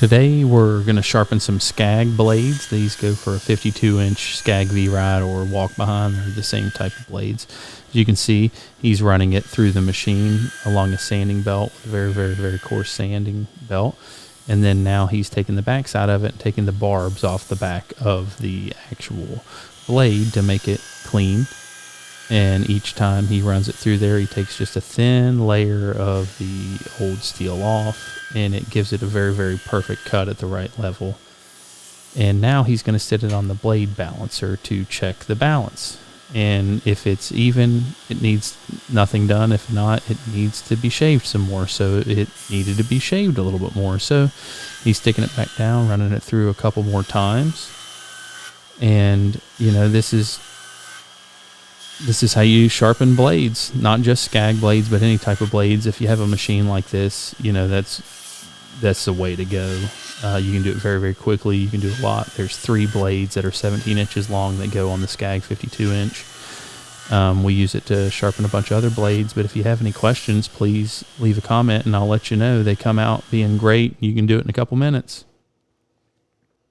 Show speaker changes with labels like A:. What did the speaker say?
A: Today we're going to sharpen some scag blades. These go for a 52-inch scag V-ride or walk behind. They're the same type of blades. As you can see, he's running it through the machine along a sanding belt with a very, very, very coarse sanding belt. And then now he's taking the back side of it and taking the barbs off the back of the actual blade to make it clean. And each time he runs it through there, he takes just a thin layer of the old steel off, and it gives it a very, very perfect cut at the right level. And now he's going to sit it on the blade balancer to check the balance. And if it's even, it needs nothing done. If not, it needs to be shaved some more. So it needed to be shaved a little bit more. So he's sticking it back down, running it through a couple more times. And, you know, this is how you sharpen blades, not just scag blades, but any type of blades. If you have a machine like this, you know, that's the way to go. You can do it very, very quickly. You can do a lot. There's 3 blades that are 17 inches long that go on the scag 52-inch. We use it to sharpen a bunch of other blades, but if you have any questions, please leave a comment and I'll let you know. They come out being great. You can do it in a couple minutes.